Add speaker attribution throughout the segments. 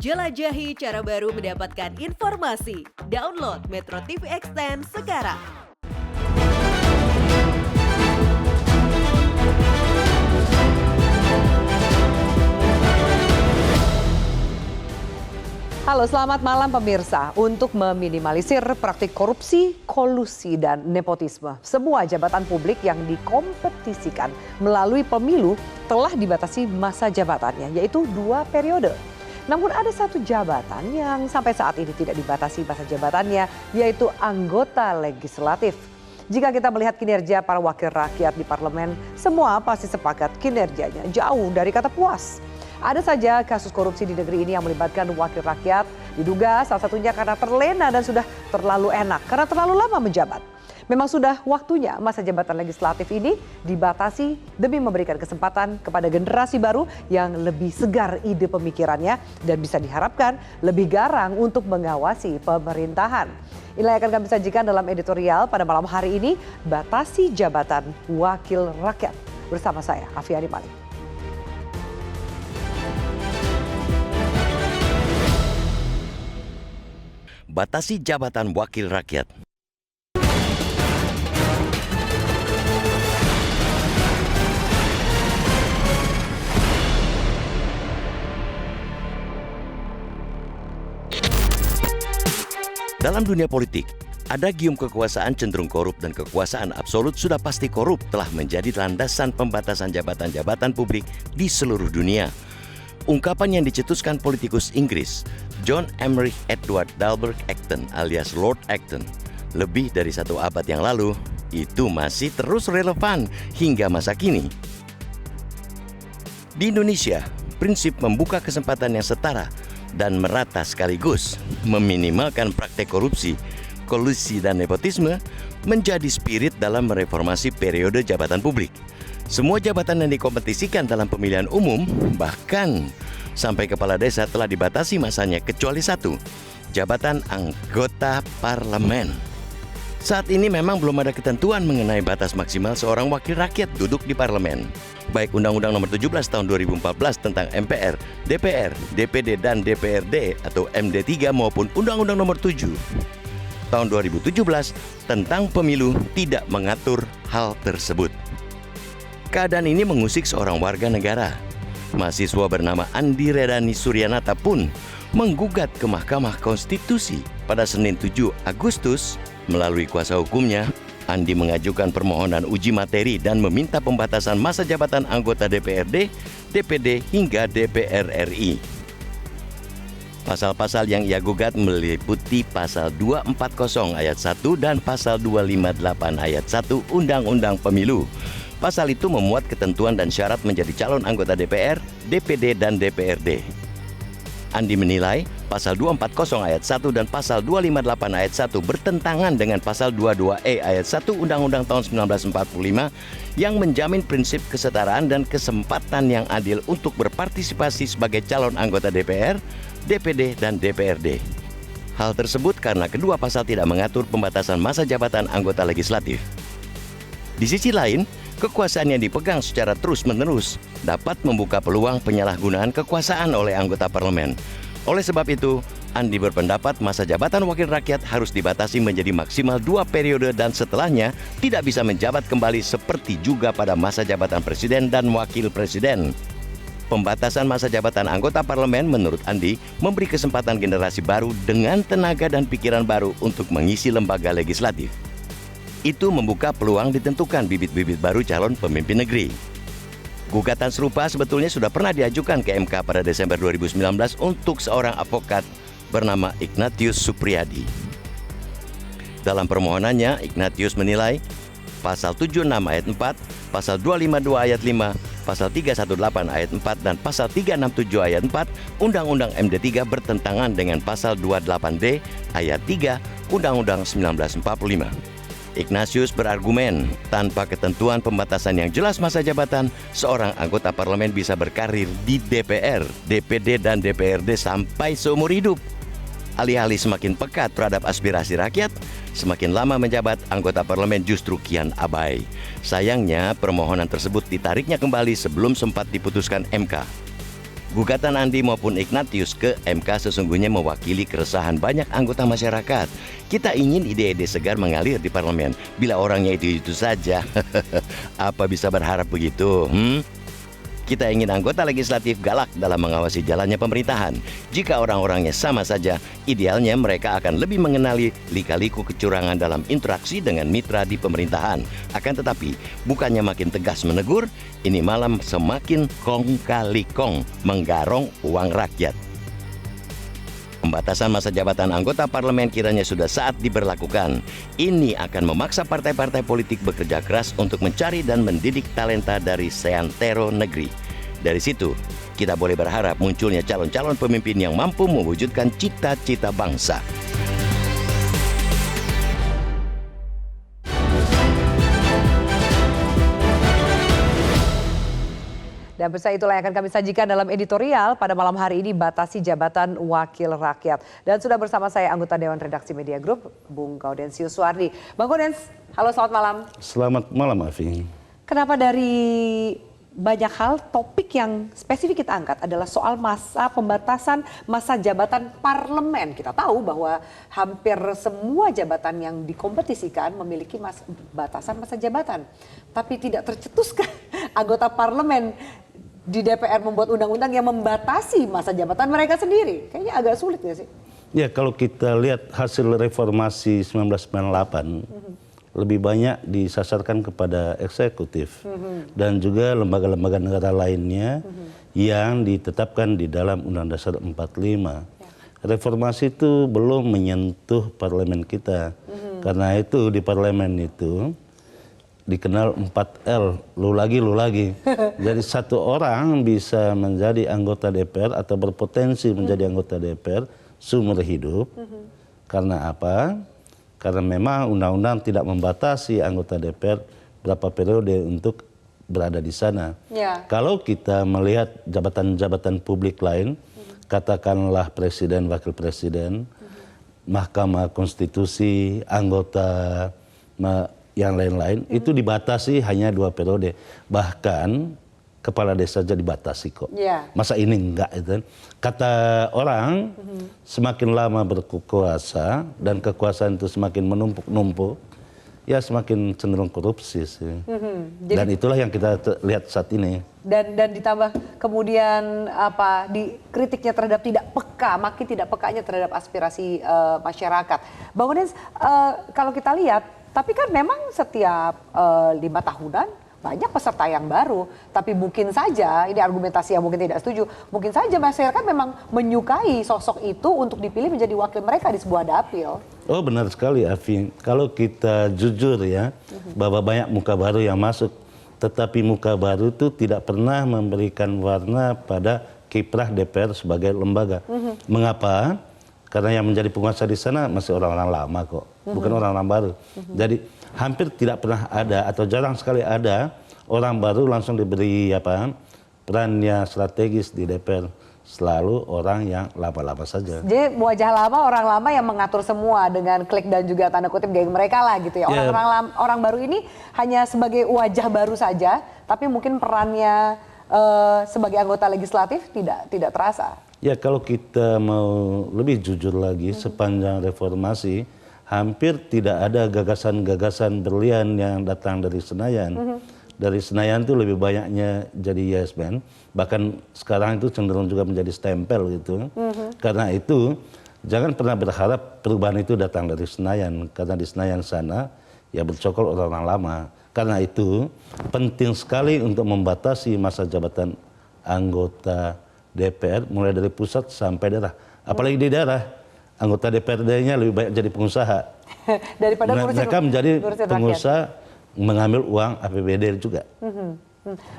Speaker 1: Jelajahi cara baru mendapatkan informasi. Download Metro TV Extend sekarang.
Speaker 2: Halo, selamat malam pemirsa. Untuk meminimalisir praktik korupsi, kolusi, dan nepotisme, semua jabatan publik yang dikompetisikan melalui pemilu telah dibatasi masa jabatannya, yaitu 2 periode. Namun ada satu jabatan yang sampai saat ini tidak dibatasi masa jabatannya, yaitu anggota legislatif. Jika kita melihat kinerja para wakil rakyat di parlemen, semua pasti sepakat kinerjanya jauh dari kata puas. Ada saja kasus korupsi di negeri ini yang melibatkan wakil rakyat, diduga salah satunya karena terlena dan sudah terlalu enak, karena terlalu lama menjabat. Memang sudah waktunya masa jabatan legislatif ini dibatasi demi memberikan kesempatan kepada generasi baru yang lebih segar ide pemikirannya dan bisa diharapkan lebih garang untuk mengawasi pemerintahan. Inilah yang akan kami sajikan dalam editorial pada malam hari ini, Batasi Jabatan Wakil Rakyat. Bersama saya, Afiani Malik.
Speaker 3: Batasi jabatan wakil rakyat. Dalam dunia politik, ada gium kekuasaan cenderung korup dan kekuasaan absolut sudah pasti korup telah menjadi landasan pembatasan jabatan-jabatan publik di seluruh dunia. Ungkapan yang dicetuskan politikus Inggris John Emmerich Edward Dalberg Acton alias Lord Acton lebih dari 1 abad yang lalu itu masih terus relevan hingga masa kini. Di Indonesia, prinsip membuka kesempatan yang setara dan merata sekaligus meminimalkan praktek korupsi, kolusi dan nepotisme menjadi spirit dalam mereformasi periode jabatan publik. Semua jabatan yang dikompetisikan dalam pemilihan umum, bahkan sampai kepala desa telah dibatasi masanya kecuali 1, jabatan anggota parlemen. Saat ini memang belum ada ketentuan mengenai batas maksimal seorang wakil rakyat duduk di parlemen. Baik Undang-Undang Nomor 17 Tahun 2014 tentang MPR, DPR, DPD dan DPRD atau MD3 maupun Undang-Undang Nomor 7 Tahun 2017 tentang pemilu tidak mengatur hal tersebut. Keadaan ini mengusik seorang warga negara. Mahasiswa bernama Andi Redani Suryanata pun menggugat ke Mahkamah Konstitusi pada Senin 7 Agustus. Melalui kuasa hukumnya, Andi mengajukan permohonan uji materi dan meminta pembatasan masa jabatan anggota DPRD, DPD hingga DPR RI. Pasal-pasal yang ia gugat meliputi Pasal 240 Ayat 1 dan Pasal 258 Ayat 1 Undang-Undang Pemilu. Pasal itu memuat ketentuan dan syarat menjadi calon anggota DPR, DPD, dan DPRD. Andi menilai Pasal 240 Ayat 1 dan Pasal 258 Ayat 1 bertentangan dengan Pasal 22E Ayat 1 Undang-Undang tahun 1945 yang menjamin prinsip kesetaraan dan kesempatan yang adil untuk berpartisipasi sebagai calon anggota DPR, DPD, dan DPRD. Hal tersebut karena kedua pasal tidak mengatur pembatasan masa jabatan anggota legislatif. Di sisi lain, kekuasaan yang dipegang secara terus-menerus dapat membuka peluang penyalahgunaan kekuasaan oleh anggota parlemen. Oleh sebab itu, Andi berpendapat masa jabatan wakil rakyat harus dibatasi menjadi maksimal 2 periode dan setelahnya tidak bisa menjabat kembali seperti juga pada masa jabatan presiden dan wakil presiden. Pembatasan masa jabatan anggota parlemen menurut Andi memberi kesempatan generasi baru dengan tenaga dan pikiran baru untuk mengisi lembaga legislatif. Itu membuka peluang ditentukan bibit-bibit baru calon pemimpin negeri. Gugatan serupa sebetulnya sudah pernah diajukan ke MK pada Desember 2019 untuk seorang advokat bernama Ignatius Supriyadi. Dalam permohonannya, Ignatius menilai Pasal 76 Ayat 4, Pasal 252 Ayat 5, Pasal 318 Ayat 4, dan Pasal 367 Ayat 4 Undang-Undang MD3 bertentangan dengan Pasal 28D Ayat 3 Undang-Undang 1945. Ignatius berargumen, tanpa ketentuan pembatasan yang jelas masa jabatan, seorang anggota parlemen bisa berkarir di DPR, DPD, dan DPRD sampai seumur hidup. Alih-alih semakin pekat terhadap aspirasi rakyat, semakin lama menjabat, anggota parlemen justru kian abai. Sayangnya, permohonan tersebut ditariknya kembali sebelum sempat diputuskan MK. Gugatan Andi maupun Ignatius ke MK sesungguhnya mewakili keresahan banyak anggota masyarakat. Kita ingin ide-ide segar mengalir di parlemen. Bila orangnya itu saja, apa bisa berharap begitu? Kita ingin anggota legislatif galak dalam mengawasi jalannya pemerintahan. Jika orang-orangnya sama saja, idealnya mereka akan lebih mengenali lika-liku kecurangan dalam interaksi dengan mitra di pemerintahan. Akan tetapi, bukannya makin tegas menegur, ini malam semakin kong kali kong menggarong uang rakyat. Pembatasan masa jabatan anggota parlemen kiranya sudah saat diberlakukan. Ini akan memaksa partai-partai politik bekerja keras untuk mencari dan mendidik talenta dari seantero negeri. Dari situ, kita boleh berharap munculnya calon-calon pemimpin yang mampu mewujudkan cita-cita bangsa.
Speaker 2: Dan pesan itulah yang akan kami sajikan dalam editorial pada malam hari ini, batasi jabatan wakil rakyat. Dan sudah bersama saya anggota Dewan Redaksi Media Group, Bung Gaudensius Suardi. Bang Gaudens, halo selamat malam.
Speaker 4: Selamat malam Afi.
Speaker 2: Kenapa dari banyak hal topik yang spesifik kita angkat adalah soal pembatasan masa jabatan parlemen. Kita tahu bahwa hampir semua jabatan yang dikompetisikan memiliki batasan masa jabatan. Tapi tidak tercetuskan anggota parlemen di DPR membuat undang-undang yang membatasi masa jabatan mereka sendiri. Kayaknya agak sulit nggak sih?
Speaker 4: Ya, kalau kita lihat hasil reformasi 1998, lebih banyak disasarkan kepada eksekutif dan juga lembaga-lembaga negara lainnya yang ditetapkan di dalam Undang-Undang Dasar 45. Reformasi itu belum menyentuh parlemen kita. Karena itu di parlemen itu dikenal 4L, lu lagi. Jadi satu orang bisa menjadi anggota DPR atau berpotensi menjadi anggota DPR seumur hidup. Karena apa? Karena memang undang-undang tidak membatasi anggota DPR berapa periode untuk berada di sana.
Speaker 2: Ya.
Speaker 4: Kalau kita melihat jabatan-jabatan publik lain, katakanlah presiden, wakil presiden, Mahkamah Konstitusi, anggota yang lain-lain, itu dibatasi hanya 2 periode. Bahkan kepala desa saja dibatasi kok.
Speaker 2: Yeah.
Speaker 4: Masa ini enggak itu? Kata orang, semakin lama berkuasa dan kekuasaan itu semakin menumpuk-numpuk, ya semakin cenderung korupsi sih. Dan itulah yang kita lihat saat ini.
Speaker 2: Dan ditambah kemudian kritiknya terhadap makin tidak pekanya terhadap aspirasi masyarakat. Bang Gaudens, kalau kita lihat, tapi kan memang setiap 5 tahunan banyak peserta yang baru. Tapi mungkin saja, ini argumentasi yang mungkin tidak setuju, mungkin saja masyarakat memang menyukai sosok itu untuk dipilih menjadi wakil mereka di sebuah dapil.
Speaker 4: Oh benar sekali Afi, kalau kita jujur ya, bahwa banyak muka baru yang masuk. Tetapi muka baru itu tidak pernah memberikan warna pada kiprah DPR sebagai lembaga. Mengapa? Karena yang menjadi penguasa di sana masih orang-orang lama kok, bukan orang-orang baru. Jadi hampir tidak pernah ada atau jarang sekali ada orang baru langsung diberi perannya strategis di DPR. Selalu orang yang lama-lama saja. Jadi
Speaker 2: wajah lama, orang lama yang mengatur semua dengan klik dan juga tanda kutip geng mereka lah gitu ya. Orang baru ini hanya sebagai wajah baru saja, tapi mungkin perannya sebagai anggota legislatif tidak terasa.
Speaker 4: Ya kalau kita mau lebih jujur lagi, sepanjang reformasi hampir tidak ada gagasan-gagasan berlian yang datang dari Senayan. Dari Senayan itu lebih banyaknya jadi yes man, bahkan sekarang itu cenderung juga menjadi stempel gitu. Karena itu jangan pernah berharap perubahan itu datang dari Senayan, karena di Senayan sana ya bercokol orang-orang lama. Karena itu penting sekali untuk membatasi masa jabatan anggota DPR mulai dari pusat sampai daerah. Apalagi di daerah, anggota DPRD-nya lebih banyak jadi pengusaha.
Speaker 2: Daripada
Speaker 4: mereka menjadi pengusaha mengambil uang APBD juga.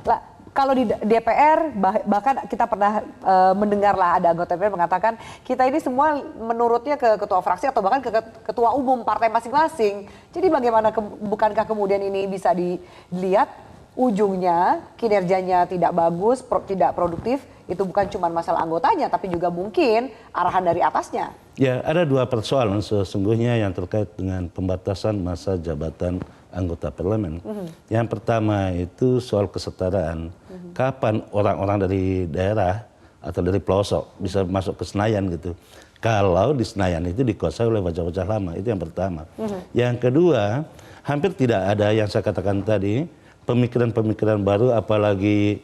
Speaker 2: Lah, kalau di DPR bahkan kita pernah mendengarlah ada anggota DPR mengatakan kita ini semua menurutnya ke ketua fraksi atau bahkan ke ketua umum partai masing-masing. Jadi bagaimana bukankah kemudian ini bisa dilihat ujungnya kinerjanya tidak bagus, tidak produktif, itu bukan cuma masalah anggotanya tapi juga mungkin arahan dari atasnya.
Speaker 4: Ya, ada 2 persoalan sesungguhnya yang terkait dengan pembatasan masa jabatan anggota parlemen. Yang pertama itu soal kesetaraan. Kapan orang-orang dari daerah atau dari pelosok bisa masuk ke Senayan gitu. Kalau di Senayan itu dikuasai oleh wajah-wajah lama, itu yang pertama. Yang kedua, hampir tidak ada yang saya katakan tadi, pemikiran-pemikiran baru, apalagi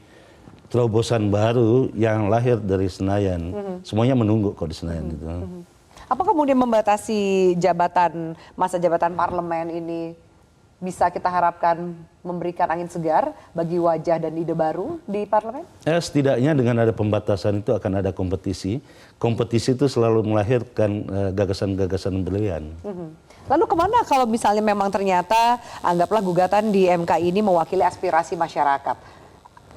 Speaker 4: terobosan baru yang lahir dari Senayan. Semuanya menunggu kok di Senayan itu.
Speaker 2: Apa kemudian membatasi masa jabatan parlemen ini bisa kita harapkan memberikan angin segar bagi wajah dan ide baru di parlemen?
Speaker 4: Setidaknya dengan ada pembatasan itu akan ada kompetisi. Kompetisi itu selalu melahirkan gagasan-gagasan brilian.
Speaker 2: Lalu kemana kalau misalnya memang ternyata anggaplah gugatan di MK ini mewakili aspirasi masyarakat?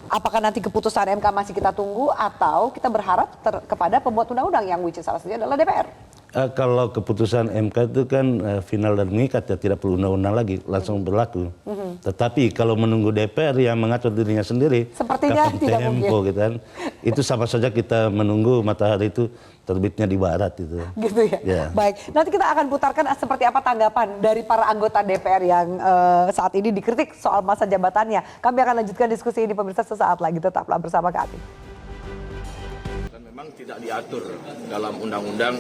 Speaker 2: Apakah nanti keputusan MK masih kita tunggu atau kita berharap kepada pembuat undang-undang yang which is salah satunya adalah DPR?
Speaker 4: Kalau keputusan MK itu kan final dan mengikat, ya tidak perlu undang-undang lagi, langsung berlaku. Tetapi kalau menunggu DPR yang mengatur dirinya sendiri,
Speaker 2: sepertinya
Speaker 4: kapan
Speaker 2: tidak
Speaker 4: tempo,
Speaker 2: mungkin.
Speaker 4: gitu kan, itu sama saja kita menunggu matahari itu terbitnya di barat itu.
Speaker 2: Gitu ya.
Speaker 4: Ya.
Speaker 2: Baik, nanti kita akan putarkan seperti apa tanggapan dari para anggota DPR yang saat ini dikritik soal masa jabatannya. Kami akan lanjutkan diskusi ini pemirsa sesaat lagi, tetaplah bersama kami.
Speaker 5: Dan memang tidak diatur dalam undang-undang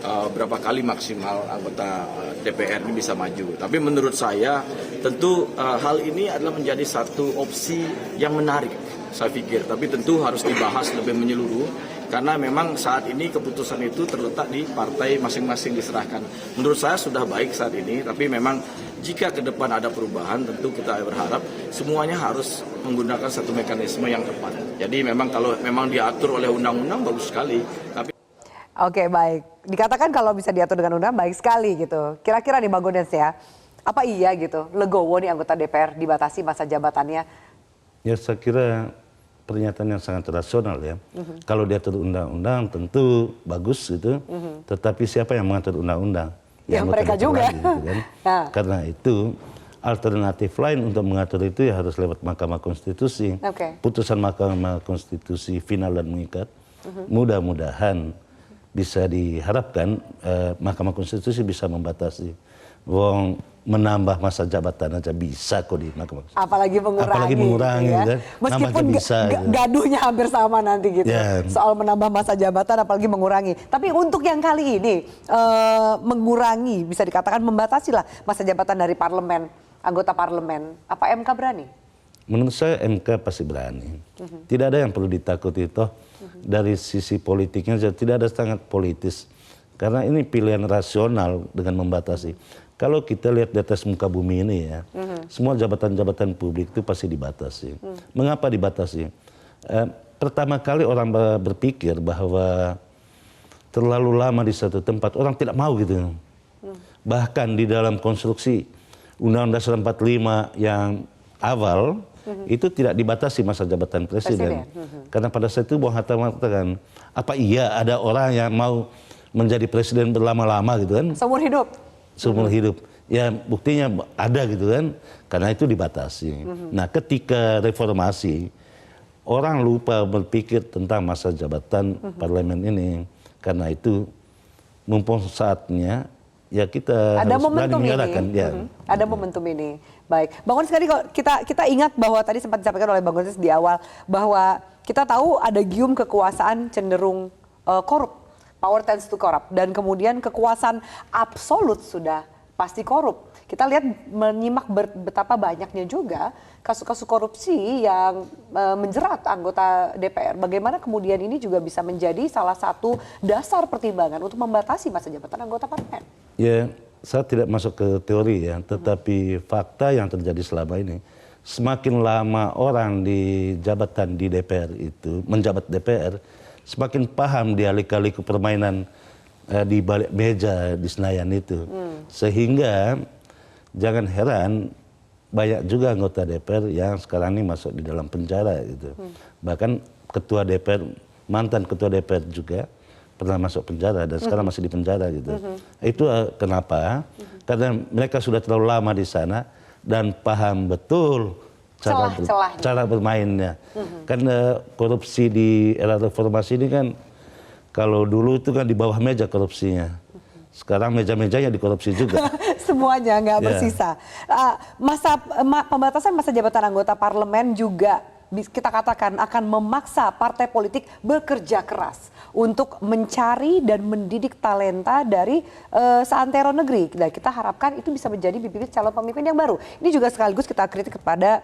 Speaker 5: berapa kali maksimal anggota DPR ini bisa maju. Tapi menurut saya tentu hal ini adalah menjadi satu opsi yang menarik, saya pikir. Tapi tentu harus dibahas lebih menyeluruh karena memang saat ini keputusan itu terletak di partai masing-masing diserahkan. Menurut saya sudah baik saat ini, tapi memang jika ke depan ada perubahan tentu kita berharap semuanya harus menggunakan satu mekanisme yang tepat. Jadi memang kalau memang diatur oleh undang-undang bagus sekali. Tapi
Speaker 2: Oke, baik. Dikatakan kalau bisa diatur dengan undang baik sekali gitu. Kira-kira nih Bang Gaudens ya, apa iya gitu legowo nih anggota DPR dibatasi masa jabatannya?
Speaker 4: Ya saya kira pernyataan yang sangat rasional ya. Kalau diatur undang-undang tentu bagus gitu. Tetapi siapa yang mengatur undang-undang?
Speaker 2: Ya,
Speaker 4: anggota
Speaker 2: mereka
Speaker 4: DPR
Speaker 2: juga.
Speaker 4: lagi, gitu kan.
Speaker 2: Nah.
Speaker 4: Karena itu alternatif lain untuk mengatur itu ya harus lewat Mahkamah Konstitusi.
Speaker 2: Oke.
Speaker 4: Putusan Mahkamah Konstitusi final dan mengikat. Mudah-mudahan bisa diharapkan Mahkamah Konstitusi bisa membatasi. Wong menambah masa jabatan aja bisa kok di Mahkamah Konstitusi.
Speaker 2: Apalagi mengurangi,
Speaker 4: gitu
Speaker 2: ya.
Speaker 4: kan.
Speaker 2: Meskipun
Speaker 4: Nambah bisa, gitu.
Speaker 2: gaduhnya hampir sama nanti gitu.
Speaker 4: Ya.
Speaker 2: Soal menambah masa jabatan apalagi mengurangi. Tapi untuk yang kali ini mengurangi, bisa dikatakan membatasi lah masa jabatan dari parlemen, anggota parlemen. Apa MK berani?
Speaker 4: Menurut saya MK pasti berani. Tidak ada yang perlu ditakuti toh. Dari sisi politiknya tidak ada sangat politis. Karena ini pilihan rasional dengan membatasi. Kalau kita lihat di atas muka bumi ini ya, semua jabatan-jabatan publik itu pasti dibatasi. Mengapa dibatasi? Pertama kali orang berpikir bahwa terlalu lama di satu tempat, orang tidak mau gitu. Bahkan di dalam konstruksi Undang-Undang Dasar 45 yang awal, itu tidak dibatasi masa jabatan presiden. Karena pada saat itu Bung Hatta mengatakan, apa iya ada orang yang mau menjadi presiden berlama-lama gitu kan?
Speaker 2: Seumur hidup?
Speaker 4: Seumur hidup. Ya buktinya ada gitu kan, karena itu dibatasi. Nah ketika reformasi, orang lupa berpikir tentang masa jabatan parlemen ini. Karena itu mumpung saatnya, ya kita
Speaker 2: ada
Speaker 4: harus berani
Speaker 2: momentum
Speaker 4: menyatakan.
Speaker 2: ini.
Speaker 4: Ya.
Speaker 2: Ada momentum ini. Baik, Bang Gaudens sekali kita ingat bahwa tadi sempat disampaikan oleh Bang Gaudens di awal bahwa kita tahu ada gium kekuasaan cenderung korup, power tends to corrupt, dan kemudian kekuasaan absolut sudah pasti korup. Kita lihat menyimak betapa banyaknya juga kasus-kasus korupsi yang menjerat anggota DPR. Bagaimana kemudian ini juga bisa menjadi salah satu dasar pertimbangan untuk membatasi masa jabatan anggota parlemen?
Speaker 4: Ya, saya tidak masuk ke teori ya, tetapi fakta yang terjadi selama ini, semakin lama orang di jabatan di DPR itu, menjabat DPR, semakin paham dia lika-liku permainan di balik meja di Senayan itu. Sehingga jangan heran banyak juga anggota DPR yang sekarang ini masuk di dalam penjara gitu. Bahkan ketua DPR, mantan ketua DPR juga pernah masuk penjara dan sekarang masih di penjara gitu. Itu kenapa? Karena mereka sudah terlalu lama di sana dan paham betul cara bermainnya. Karena korupsi di era reformasi ini kan, kalau dulu itu kan di bawah meja korupsinya. Sekarang meja-mejanya dikorupsi juga.
Speaker 2: Semuanya nggak bersisa. Pembatasan masa jabatan anggota parlemen juga kita katakan akan memaksa partai politik bekerja keras untuk mencari dan mendidik talenta dari seantero negeri. Dan kita harapkan itu bisa menjadi bibit calon pemimpin yang baru. Ini juga sekaligus kita kritik kepada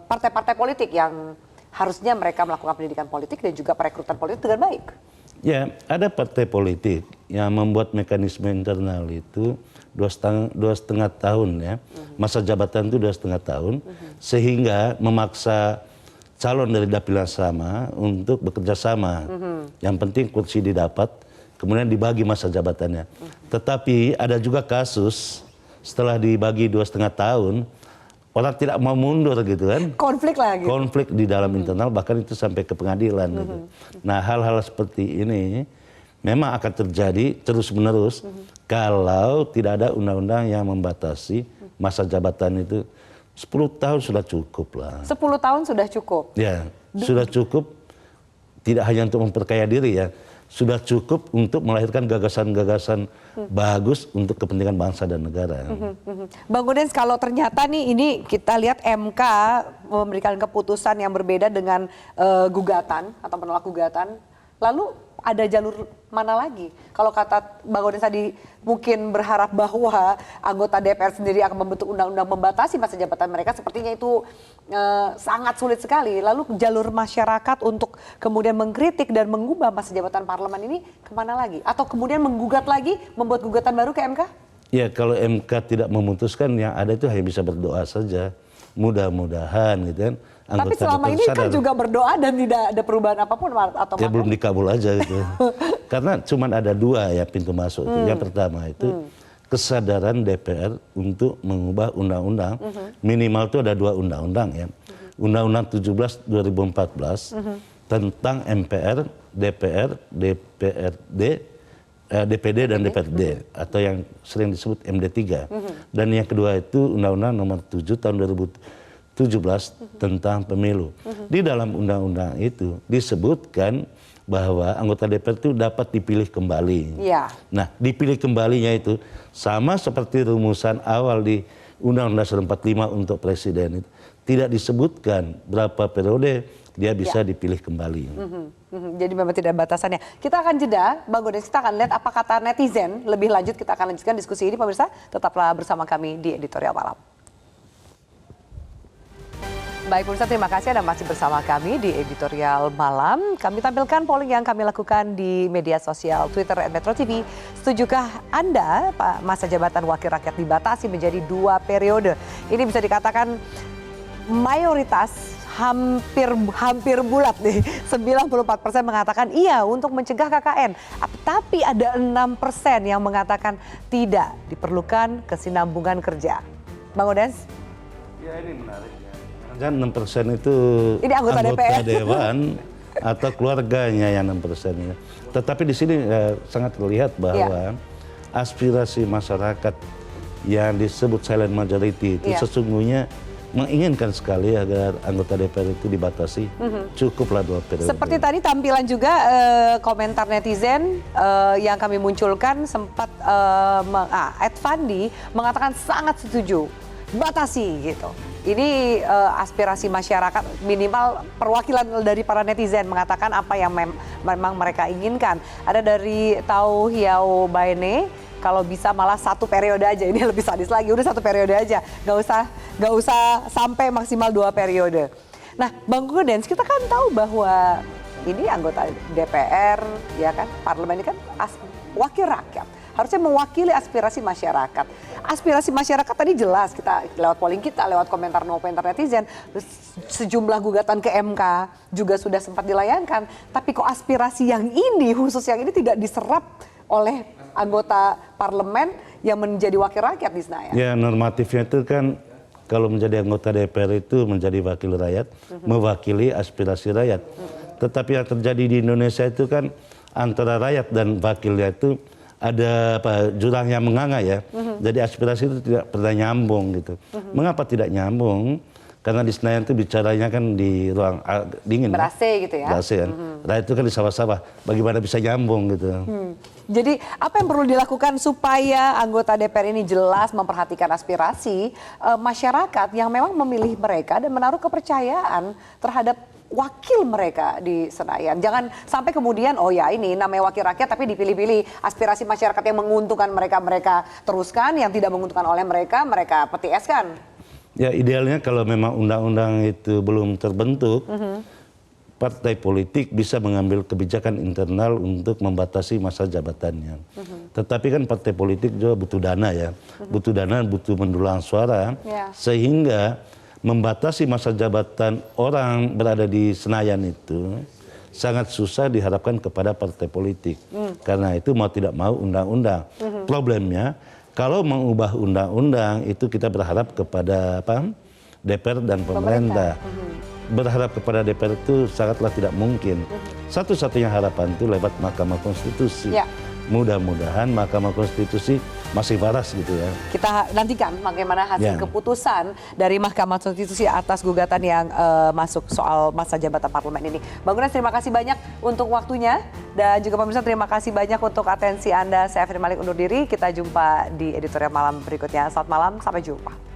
Speaker 2: partai-partai politik yang harusnya mereka melakukan pendidikan politik dan juga perekrutan politik dengan baik.
Speaker 4: Ya, ada partai politik yang membuat mekanisme internal itu 2,5 tahun ya. Masa jabatan itu 2,5 tahun. Sehingga memaksa calon dari dapil yang sama untuk bekerja sama. Yang penting kursi didapat, kemudian dibagi masa jabatannya. Tetapi ada juga kasus setelah dibagi 2,5 tahun, orang tidak mau mundur gitu kan.
Speaker 2: Konflik lagi.
Speaker 4: Konflik di dalam internal, bahkan itu sampai ke pengadilan gitu. Nah, hal-hal seperti ini memang akan terjadi terus-menerus kalau tidak ada undang-undang yang membatasi masa jabatan itu. 10 tahun sudah cukup lah.
Speaker 2: 10 tahun sudah cukup.
Speaker 4: Ya, sudah cukup tidak hanya untuk memperkaya diri ya. Sudah cukup untuk melahirkan gagasan-gagasan bagus untuk kepentingan bangsa dan negara.
Speaker 2: Bang Gaudens, kalau ternyata nih ini kita lihat MK memberikan keputusan yang berbeda dengan gugatan atau menolak gugatan, lalu ada jalur mana lagi? Kalau kata Bang Gaudens tadi mungkin berharap bahwa anggota DPR sendiri akan membentuk undang-undang membatasi masa jabatan mereka, sepertinya itu sangat sulit sekali. Lalu jalur masyarakat untuk kemudian mengkritik dan mengubah masa jabatan parlemen ini kemana lagi? Atau kemudian menggugat lagi, membuat gugatan baru ke MK?
Speaker 4: Ya, kalau MK tidak memutuskan, yang ada itu hanya bisa berdoa saja. Mudah-mudahan gitu kan.
Speaker 2: Tapi selama ini kan juga berdoa dan tidak ada perubahan apapun atau
Speaker 4: ya belum dikabul aja gitu. Karena cuma ada 2 ya pintu masuk. Yang pertama itu kesadaran DPR untuk mengubah undang-undang. Minimal itu ada 2 undang-undang ya. Undang-undang 17 2014 tentang MPR, DPR, DPD dan DPRD atau yang sering disebut MD3. Dan yang kedua itu Undang-Undang nomor 7 tahun 2017 tentang pemilu. Di dalam undang-undang itu disebutkan bahwa anggota DPR itu dapat dipilih kembali.
Speaker 2: Ya.
Speaker 4: Nah, dipilih kembalinya itu sama seperti rumusan awal di Undang-Undang Dasar 45 untuk presiden itu. Tidak disebutkan berapa periode dia bisa dipilih kembali.
Speaker 2: Jadi memang tidak ada batasannya. Kita akan jeda, Bang Gaudens, kita akan lihat apa kata netizen. Lebih lanjut kita akan lanjutkan diskusi ini, pemirsa. Tetaplah bersama kami di Editorial Malam. Baik pemirsa, terima kasih Anda masih bersama kami di Editorial Malam. Kami tampilkan polling yang kami lakukan di media sosial Twitter @MetroTV. Setujukah Anda masa jabatan wakil rakyat dibatasi menjadi 2 periode? Ini bisa dikatakan mayoritas hampir bulat nih. 94% mengatakan iya untuk mencegah KKN. Tapi ada 6% yang mengatakan tidak, diperlukan kesinambungan kerja. Bang Gaudens?
Speaker 4: Ya, ini menarik ya. Kan 6% itu
Speaker 2: ini anggota DPR.
Speaker 4: dewan atau keluarganya yang 6% ini. Tetapi di sini sangat terlihat bahwa aspirasi masyarakat yang disebut silent majority itu sesungguhnya menginginkan sekali agar anggota DPR itu dibatasi, cukuplah 2 periode.
Speaker 2: Seperti tadi tampilan juga komentar netizen yang kami munculkan sempat Advandi mengatakan sangat setuju, batasi gitu. Ini aspirasi masyarakat, minimal perwakilan dari para netizen mengatakan apa yang memang mereka inginkan. Ada dari Tau Hiau Baene, kalau bisa malah 1 periode aja, ini lebih sadis lagi, udah 1 periode aja, nggak usah sampai maksimal 2 periode. Nah, Bang Gaudens, kita kan tahu bahwa ini anggota DPR, ya kan, parlemen ini kan wakil rakyat, harusnya mewakili aspirasi masyarakat. Aspirasi masyarakat tadi jelas, kita lewat polling kita, lewat komentar netizen, sejumlah gugatan ke MK juga sudah sempat dilayangkan, tapi kok aspirasi yang ini, khusus yang ini tidak diserap oleh anggota parlemen yang menjadi wakil rakyat di Senayan.
Speaker 4: Ya, normatifnya itu kan kalau menjadi anggota DPR itu menjadi wakil rakyat, mewakili aspirasi rakyat. Tetapi yang terjadi di Indonesia itu kan antara rakyat dan wakilnya itu ada jurang yang menganga ya. Jadi aspirasi itu tidak pernah nyambung gitu. Mengapa tidak nyambung? Karena di Senayan itu bicaranya kan di ruang dingin.
Speaker 2: Ber-AC gitu ya?
Speaker 4: Ber-AC kan. Rakyat itu kan di sawah-sawah. Bagaimana bisa nyambung gitu.
Speaker 2: Jadi apa yang perlu dilakukan supaya anggota DPR ini jelas memperhatikan aspirasi masyarakat yang memang memilih mereka dan menaruh kepercayaan terhadap wakil mereka di Senayan. Jangan sampai kemudian oh ya ini namanya wakil rakyat tapi dipilih-pilih aspirasi masyarakat yang menguntungkan mereka teruskan, yang tidak menguntungkan oleh mereka PTS-kan.
Speaker 4: Ya idealnya kalau memang undang-undang itu belum terbentuk, partai politik bisa mengambil kebijakan internal untuk membatasi masa jabatannya. Tetapi kan partai politik juga butuh dana ya, butuh dana, butuh mendulang suara, sehingga membatasi masa jabatan orang berada di Senayan itu sangat susah diharapkan kepada partai politik. Karena itu mau tidak mau undang-undang. Problemnya kalau mengubah undang-undang itu kita berharap kepada DPR dan pemerintah. Berharap kepada DPR itu sangatlah tidak mungkin. Satu-satunya harapan itu lewat Mahkamah Konstitusi. Mudah-mudahan Mahkamah Konstitusi masih waras gitu ya.
Speaker 2: Kita nantikan bagaimana hasil keputusan dari Mahkamah Konstitusi atas gugatan yang masuk soal masa jabatan parlemen ini. Bang Gunas, terima kasih banyak untuk waktunya. Dan juga pemirsa terima kasih banyak untuk atensi Anda. Saya Fitri Malik undur diri. Kita jumpa di editorial malam berikutnya. Selamat malam, sampai jumpa.